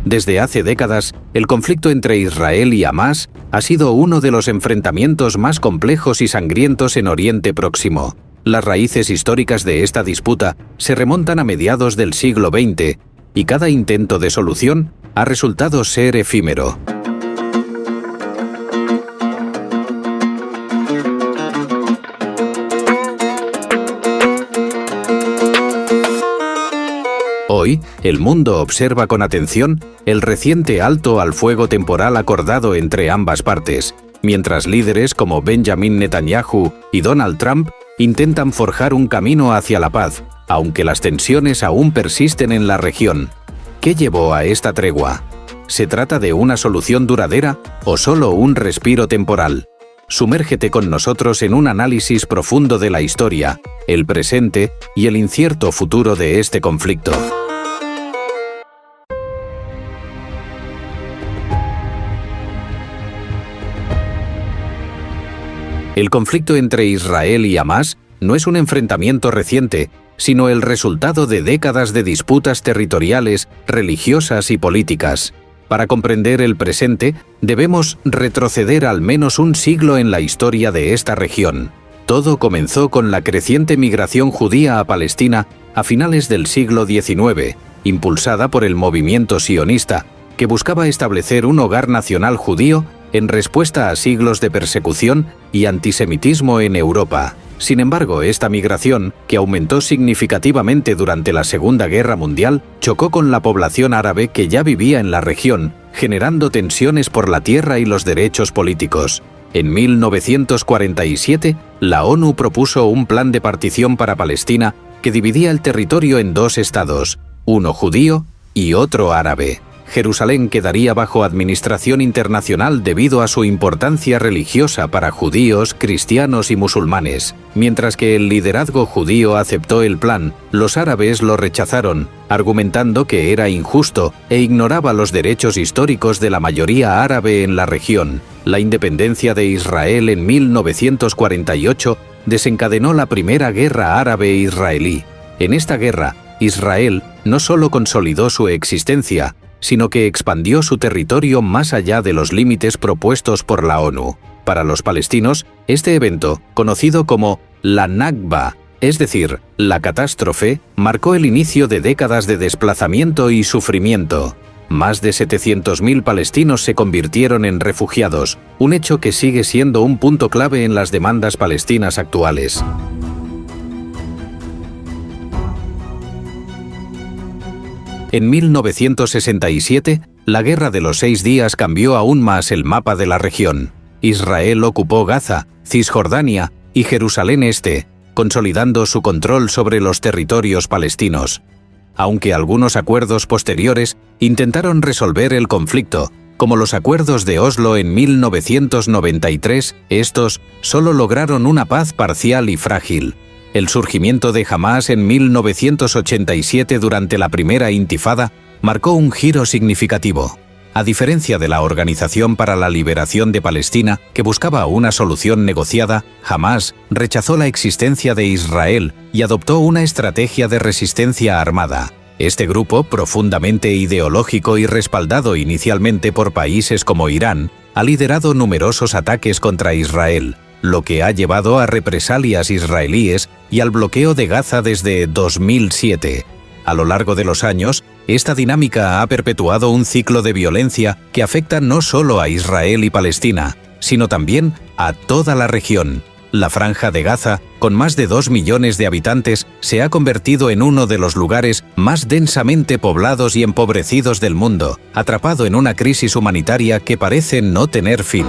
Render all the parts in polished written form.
Desde hace décadas, el conflicto entre Israel y Hamás ha sido uno de los enfrentamientos más complejos y sangrientos en Oriente Próximo. Las raíces históricas de esta disputa se remontan a mediados del siglo XX y cada intento de solución ha resultado ser efímero. Hoy, el mundo observa con atención el reciente alto al fuego temporal acordado entre ambas partes, mientras líderes como Benjamin Netanyahu y Donald Trump intentan forjar un camino hacia la paz, aunque las tensiones aún persisten en la región. ¿Qué llevó a esta tregua? ¿Se trata de una solución duradera o solo un respiro temporal? Sumérgete con nosotros en un análisis profundo de la historia, el presente y el incierto futuro de este conflicto. El conflicto entre Israel y Hamás no es un enfrentamiento reciente, sino el resultado de décadas de disputas territoriales, religiosas y políticas. Para comprender el presente, debemos retroceder al menos un siglo en la historia de esta región. Todo comenzó con la creciente migración judía a Palestina a finales del siglo XIX, impulsada por el movimiento sionista, que buscaba establecer un hogar nacional judío en respuesta a siglos de persecución y antisemitismo en Europa. Sin embargo, esta migración, que aumentó significativamente durante la Segunda Guerra Mundial, chocó con la población árabe que ya vivía en la región, generando tensiones por la tierra y los derechos políticos. En 1947, la ONU propuso un plan de partición para Palestina que dividía el territorio en dos estados, uno judío y otro árabe. Jerusalén quedaría bajo administración internacional debido a su importancia religiosa para judíos, cristianos y musulmanes. Mientras que el liderazgo judío aceptó el plan, los árabes lo rechazaron, argumentando que era injusto e ignoraba los derechos históricos de la mayoría árabe en la región. La independencia de Israel en 1948 desencadenó la Primera Guerra Árabe-Israelí. En esta guerra, Israel no solo consolidó su existencia, sino que expandió su territorio más allá de los límites propuestos por la ONU. Para los palestinos, este evento, conocido como la Nakba, es decir, la catástrofe, marcó el inicio de décadas de desplazamiento y sufrimiento. Más de 700.000 palestinos se convirtieron en refugiados, un hecho que sigue siendo un punto clave en las demandas palestinas actuales. En 1967, la Guerra de los 6 días cambió aún más el mapa de la región. Israel ocupó Gaza, Cisjordania y Jerusalén Este, consolidando su control sobre los territorios palestinos. Aunque algunos acuerdos posteriores intentaron resolver el conflicto, como los acuerdos de Oslo en 1993, estos solo lograron una paz parcial y frágil. El surgimiento de Hamás en 1987 durante la primera Intifada marcó un giro significativo. A diferencia de la Organización para la Liberación de Palestina, que buscaba una solución negociada, Hamás rechazó la existencia de Israel y adoptó una estrategia de resistencia armada. Este grupo, profundamente ideológico y respaldado inicialmente por países como Irán, ha liderado numerosos ataques contra Israel, lo que ha llevado a represalias israelíes y al bloqueo de Gaza desde 2007. A lo largo de los años, esta dinámica ha perpetuado un ciclo de violencia que afecta no solo a Israel y Palestina, sino también a toda la región. La Franja de Gaza, con más de 2 millones de habitantes, se ha convertido en uno de los lugares más densamente poblados y empobrecidos del mundo, atrapado en una crisis humanitaria que parece no tener fin.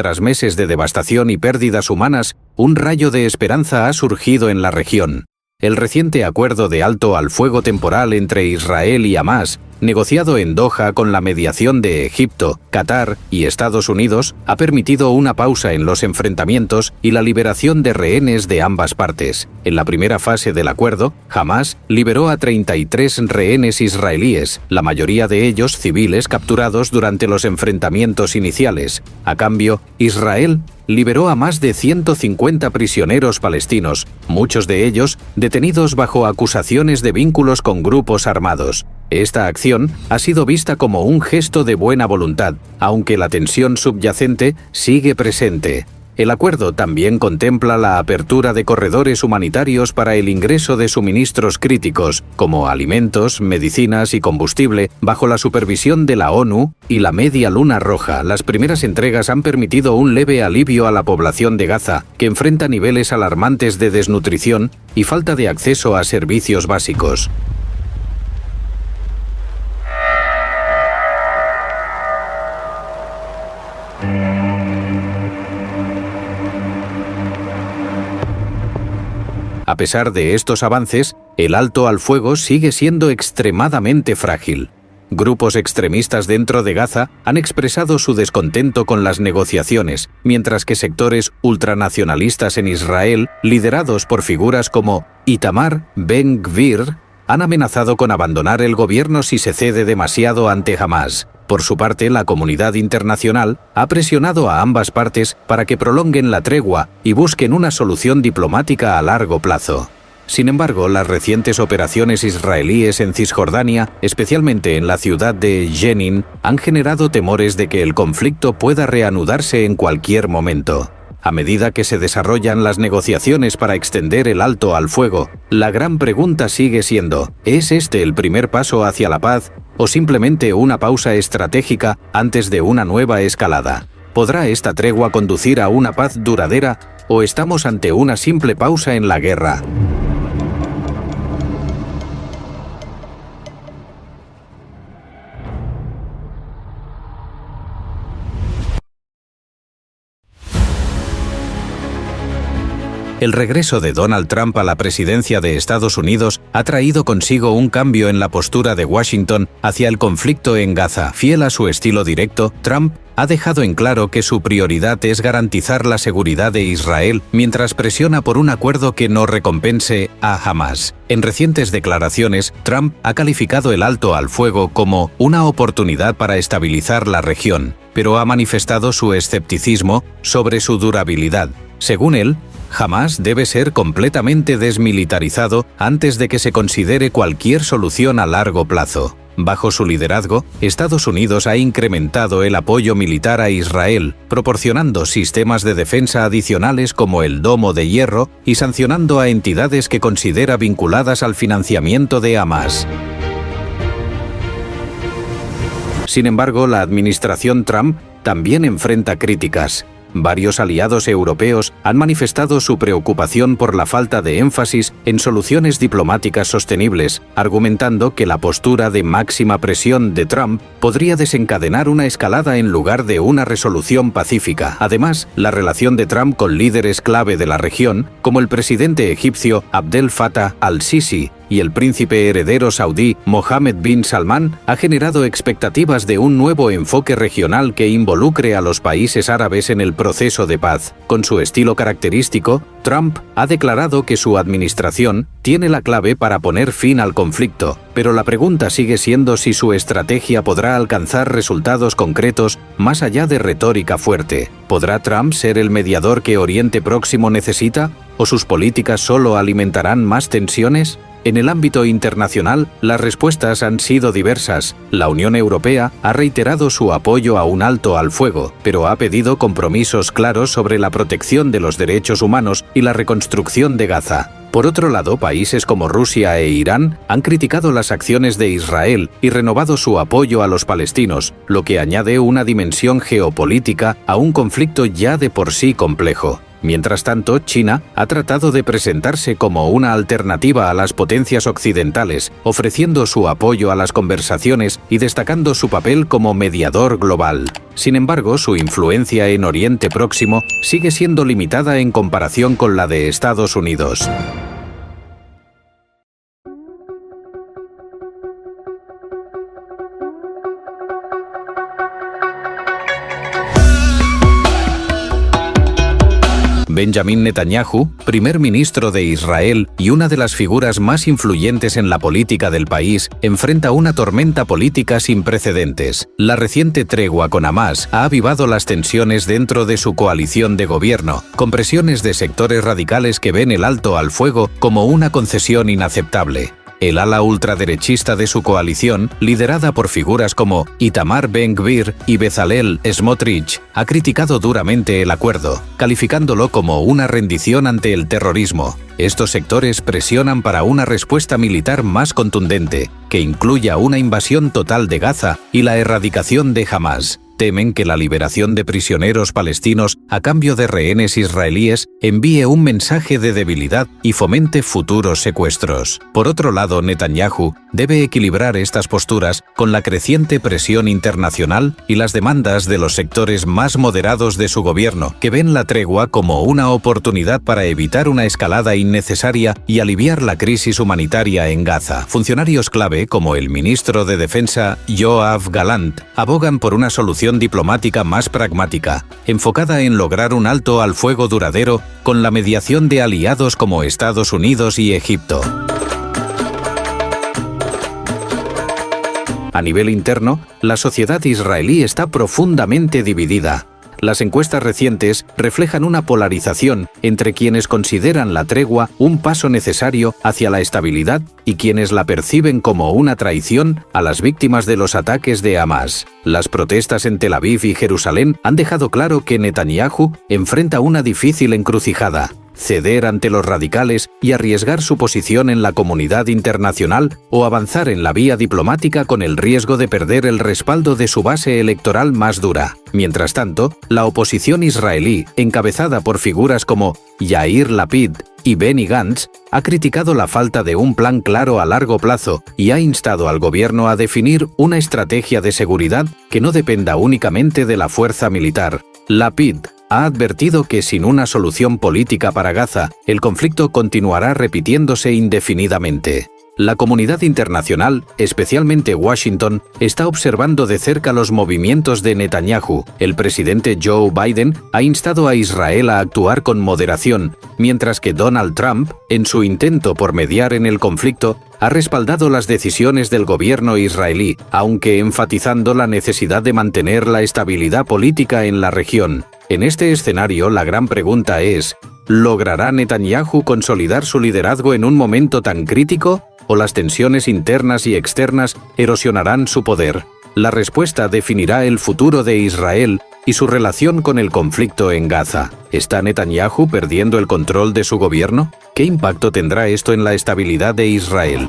Tras meses de devastación y pérdidas humanas, un rayo de esperanza ha surgido en la región. El reciente acuerdo de alto al fuego temporal entre Israel y Hamás negociado en Doha con la mediación de Egipto, Qatar y Estados Unidos, ha permitido una pausa en los enfrentamientos y la liberación de rehenes de ambas partes. En la primera fase del acuerdo, Hamás liberó a 33 rehenes israelíes, la mayoría de ellos civiles capturados durante los enfrentamientos iniciales. A cambio, Israel liberó a más de 150 prisioneros palestinos, muchos de ellos detenidos bajo acusaciones de vínculos con grupos armados. Esta acción ha sido vista como un gesto de buena voluntad, aunque la tensión subyacente sigue presente. El acuerdo también contempla la apertura de corredores humanitarios para el ingreso de suministros críticos, como alimentos, medicinas y combustible, bajo la supervisión de la ONU y la Media Luna Roja. Las primeras entregas han permitido un leve alivio a la población de Gaza, que enfrenta niveles alarmantes de desnutrición y falta de acceso a servicios básicos. A pesar de estos avances, el alto al fuego sigue siendo extremadamente frágil. Grupos extremistas dentro de Gaza han expresado su descontento con las negociaciones, mientras que sectores ultranacionalistas en Israel, liderados por figuras como Itamar Ben-Gvir, han amenazado con abandonar el gobierno si se cede demasiado ante Hamás. Por su parte, la comunidad internacional ha presionado a ambas partes para que prolonguen la tregua y busquen una solución diplomática a largo plazo. Sin embargo, las recientes operaciones israelíes en Cisjordania, especialmente en la ciudad de Jenin, han generado temores de que el conflicto pueda reanudarse en cualquier momento. A medida que se desarrollan las negociaciones para extender el alto al fuego, la gran pregunta sigue siendo: ¿es este el primer paso hacia la paz o simplemente una pausa estratégica antes de una nueva escalada? ¿Podrá esta tregua conducir a una paz duradera o estamos ante una simple pausa en la guerra? El regreso de Donald Trump a la presidencia de Estados Unidos ha traído consigo un cambio en la postura de Washington hacia el conflicto en Gaza. Fiel a su estilo directo, Trump ha dejado en claro que su prioridad es garantizar la seguridad de Israel mientras presiona por un acuerdo que no recompense a Hamás. En recientes declaraciones, Trump ha calificado el alto al fuego como una oportunidad para estabilizar la región, pero ha manifestado su escepticismo sobre su durabilidad. Según él, Hamás debe ser completamente desmilitarizado antes de que se considere cualquier solución a largo plazo. Bajo su liderazgo, Estados Unidos ha incrementado el apoyo militar a Israel, proporcionando sistemas de defensa adicionales como el Domo de Hierro y sancionando a entidades que considera vinculadas al financiamiento de Hamás. Sin embargo, la administración Trump también enfrenta críticas. Varios aliados europeos han manifestado su preocupación por la falta de énfasis en soluciones diplomáticas sostenibles, argumentando que la postura de máxima presión de Trump podría desencadenar una escalada en lugar de una resolución pacífica. Además, la relación de Trump con líderes clave de la región, como el presidente egipcio Abdel Fattah al-Sisi y el príncipe heredero saudí Mohammed bin Salman, ha generado expectativas de un nuevo enfoque regional que involucre a los países árabes en el proceso de paz. Con su estilo característico, Trump ha declarado que su administración tiene la clave para poner fin al conflicto, pero la pregunta sigue siendo si su estrategia podrá alcanzar resultados concretos más allá de retórica fuerte. ¿Podrá Trump ser el mediador que Oriente Próximo necesita? ¿O sus políticas solo alimentarán más tensiones? En el ámbito internacional, las respuestas han sido diversas. La Unión Europea ha reiterado su apoyo a un alto al fuego, pero ha pedido compromisos claros sobre la protección de los derechos humanos y la reconstrucción de Gaza. Por otro lado, países como Rusia e Irán han criticado las acciones de Israel y renovado su apoyo a los palestinos, lo que añade una dimensión geopolítica a un conflicto ya de por sí complejo. Mientras tanto, China ha tratado de presentarse como una alternativa a las potencias occidentales, ofreciendo su apoyo a las conversaciones y destacando su papel como mediador global. Sin embargo, su influencia en Oriente Próximo sigue siendo limitada en comparación con la de Estados Unidos. Benjamin Netanyahu, primer ministro de Israel y una de las figuras más influyentes en la política del país, enfrenta una tormenta política sin precedentes. La reciente tregua con Hamás ha avivado las tensiones dentro de su coalición de gobierno, con presiones de sectores radicales que ven el alto al fuego como una concesión inaceptable. El ala ultraderechista de su coalición, liderada por figuras como Itamar Ben-Gvir y Bezalel Smotrich, ha criticado duramente el acuerdo, calificándolo como una rendición ante el terrorismo. Estos sectores presionan para una respuesta militar más contundente, que incluya una invasión total de Gaza y la erradicación de Hamás. Temen que la liberación de prisioneros palestinos a cambio de rehenes israelíes envíe un mensaje de debilidad y fomente futuros secuestros. Por otro lado, Netanyahu debe equilibrar estas posturas con la creciente presión internacional y las demandas de los sectores más moderados de su gobierno, que ven la tregua como una oportunidad para evitar una escalada innecesaria y aliviar la crisis humanitaria en Gaza. Funcionarios clave, como el ministro de Defensa Yoav Gallant, abogan por una solución diplomática más pragmática, enfocada en lograr un alto al fuego duradero con la mediación de aliados como Estados Unidos y Egipto. A nivel interno, la sociedad israelí está profundamente dividida. Las encuestas recientes reflejan una polarización entre quienes consideran la tregua un paso necesario hacia la estabilidad y quienes la perciben como una traición a las víctimas de los ataques de Hamás. Las protestas en Tel Aviv y Jerusalén han dejado claro que Netanyahu enfrenta una difícil encrucijada: ceder ante los radicales y arriesgar su posición en la comunidad internacional, o avanzar en la vía diplomática con el riesgo de perder el respaldo de su base electoral más dura. Mientras tanto, la oposición israelí, encabezada por figuras como Yair Lapid y Benny Gantz, ha criticado la falta de un plan claro a largo plazo y ha instado al gobierno a definir una estrategia de seguridad que no dependa únicamente de la fuerza militar. Lapid ha advertido que sin una solución política para Gaza, el conflicto continuará repitiéndose indefinidamente. La comunidad internacional, especialmente Washington, está observando de cerca los movimientos de Netanyahu. El presidente Joe Biden ha instado a Israel a actuar con moderación, mientras que Donald Trump, en su intento por mediar en el conflicto, ha respaldado las decisiones del gobierno israelí, aunque enfatizando la necesidad de mantener la estabilidad política en la región. En este escenario, la gran pregunta es: ¿logrará Netanyahu consolidar su liderazgo en un momento tan crítico? ¿O las tensiones internas y externas erosionarán su poder? La respuesta definirá el futuro de Israel y su relación con el conflicto en Gaza. ¿Está Netanyahu perdiendo el control de su gobierno? ¿Qué impacto tendrá esto en la estabilidad de Israel?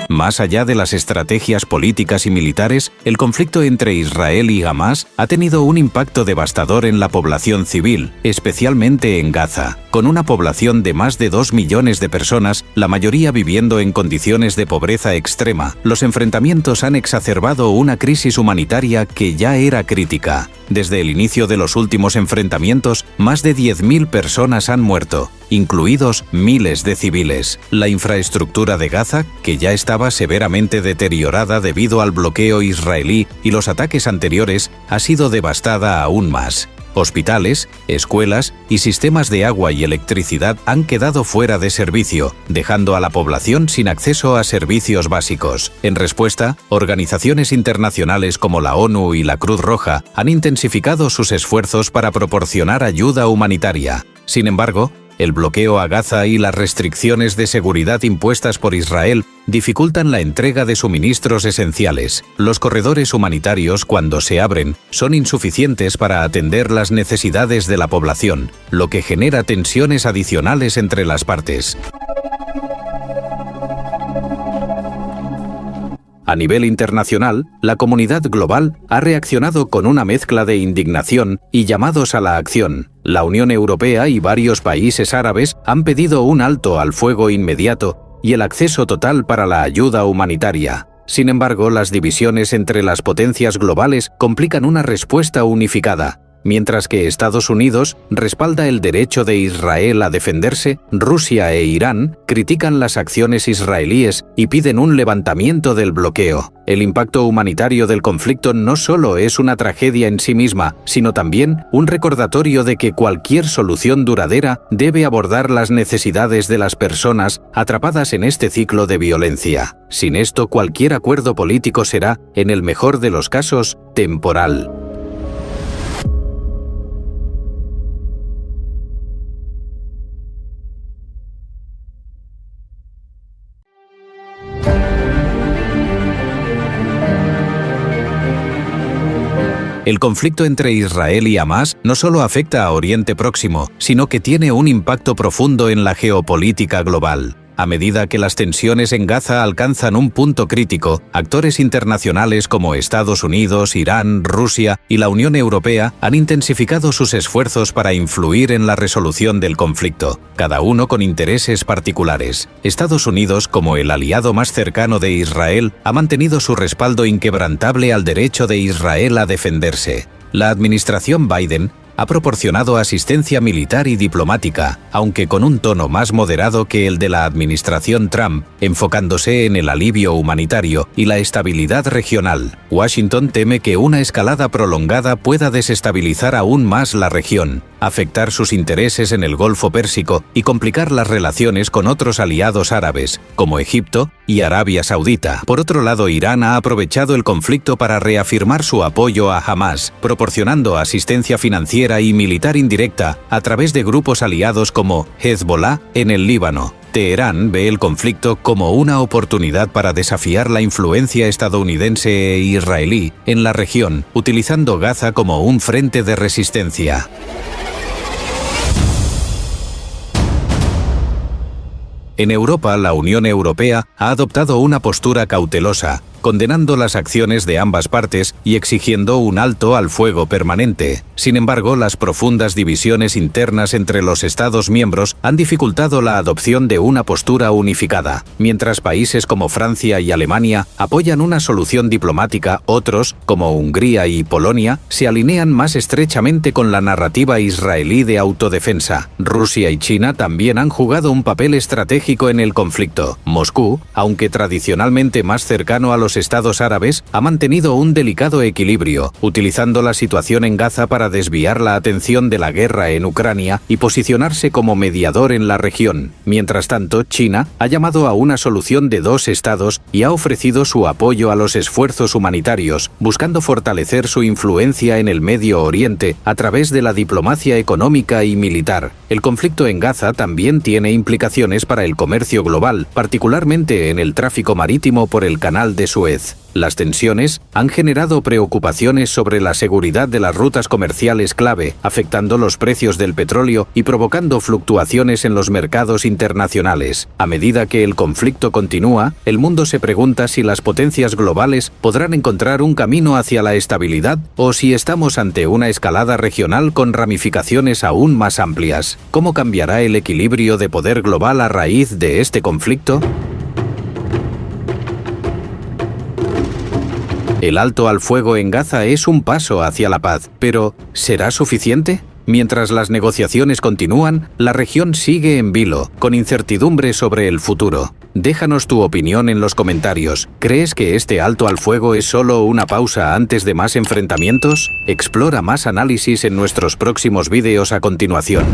Más allá de las estrategias políticas y militares, el conflicto entre Israel y Hamás ha tenido un impacto devastador en la población civil, especialmente en Gaza. Con una población de más de 2 millones de personas, la mayoría viviendo en condiciones de pobreza extrema, los enfrentamientos han exacerbado una crisis humanitaria que ya era crítica. Desde el inicio de los últimos enfrentamientos, más de 10.000 personas han muerto, incluidos miles de civiles. La infraestructura de Gaza, que ya estaba severamente deteriorada debido al bloqueo israelí y los ataques anteriores, ha sido devastada aún más. Hospitales, escuelas y sistemas de agua y electricidad han quedado fuera de servicio, dejando a la población sin acceso a servicios básicos. En respuesta, organizaciones internacionales como la ONU y la Cruz Roja han intensificado sus esfuerzos para proporcionar ayuda humanitaria. Sin embargo, el bloqueo a Gaza y las restricciones de seguridad impuestas por Israel dificultan la entrega de suministros esenciales. Los corredores humanitarios, cuando se abren, son insuficientes para atender las necesidades de la población, lo que genera tensiones adicionales entre las partes. A nivel internacional, la comunidad global ha reaccionado con una mezcla de indignación y llamados a la acción. La Unión Europea y varios países árabes han pedido un alto al fuego inmediato y el acceso total para la ayuda humanitaria. Sin embargo, las divisiones entre las potencias globales complican una respuesta unificada. Mientras que Estados Unidos respalda el derecho de Israel a defenderse, Rusia e Irán critican las acciones israelíes y piden un levantamiento del bloqueo. El impacto humanitario del conflicto no solo es una tragedia en sí misma, sino también un recordatorio de que cualquier solución duradera debe abordar las necesidades de las personas atrapadas en este ciclo de violencia. Sin esto, cualquier acuerdo político será, en el mejor de los casos, temporal. El conflicto entre Israel y Hamás no solo afecta a Oriente Próximo, sino que tiene un impacto profundo en la geopolítica global. A medida que las tensiones en Gaza alcanzan un punto crítico, actores internacionales como Estados Unidos, Irán, Rusia y la Unión Europea han intensificado sus esfuerzos para influir en la resolución del conflicto, cada uno con intereses particulares. Estados Unidos, como el aliado más cercano de Israel, ha mantenido su respaldo inquebrantable al derecho de Israel a defenderse. La administración Biden ha proporcionado asistencia militar y diplomática, aunque con un tono más moderado que el de la administración Trump, enfocándose en el alivio humanitario y la estabilidad regional. Washington teme que una escalada prolongada pueda desestabilizar aún más la región, afectar sus intereses en el Golfo Pérsico y complicar las relaciones con otros aliados árabes, como Egipto y Arabia Saudita. Por otro lado, Irán ha aprovechado el conflicto para reafirmar su apoyo a Hamás, proporcionando asistencia financiera y militar indirecta a través de grupos aliados como Hezbollah en el Líbano. Teherán ve el conflicto como una oportunidad para desafiar la influencia estadounidense e israelí en la región, utilizando Gaza como un frente de resistencia. En Europa, la Unión Europea ha adoptado una postura cautelosa, condenando las acciones de ambas partes y exigiendo un alto al fuego permanente. Sin embargo, las profundas divisiones internas entre los Estados miembros han dificultado la adopción de una postura unificada. Mientras países como Francia y Alemania apoyan una solución diplomática, otros, como Hungría y Polonia, se alinean más estrechamente con la narrativa israelí de autodefensa. Rusia y China también han jugado un papel estratégico en el conflicto. Moscú, aunque tradicionalmente más cercano a los estados árabes, ha mantenido un delicado equilibrio, utilizando la situación en Gaza para desviar la atención de la guerra en Ucrania y posicionarse como mediador en la región. Mientras tanto, China ha llamado a una solución de dos estados y ha ofrecido su apoyo a los esfuerzos humanitarios, buscando fortalecer su influencia en el Medio Oriente a través de la diplomacia económica y militar. El conflicto en Gaza también tiene implicaciones para el comercio global, particularmente en el tráfico marítimo por el Canal de Suez. Las tensiones han generado preocupaciones sobre la seguridad de las rutas comerciales clave, afectando los precios del petróleo y provocando fluctuaciones en los mercados internacionales. A medida que el conflicto continúa, el mundo se pregunta si las potencias globales podrán encontrar un camino hacia la estabilidad o si estamos ante una escalada regional con ramificaciones aún más amplias. ¿Cómo cambiará el equilibrio de poder global a raíz de este conflicto? El alto al fuego en Gaza es un paso hacia la paz, pero ¿será suficiente? Mientras las negociaciones continúan, la región sigue en vilo, con incertidumbre sobre el futuro. Déjanos tu opinión en los comentarios. ¿Crees que este alto al fuego es solo una pausa antes de más enfrentamientos? Explora más análisis en nuestros próximos vídeos a continuación.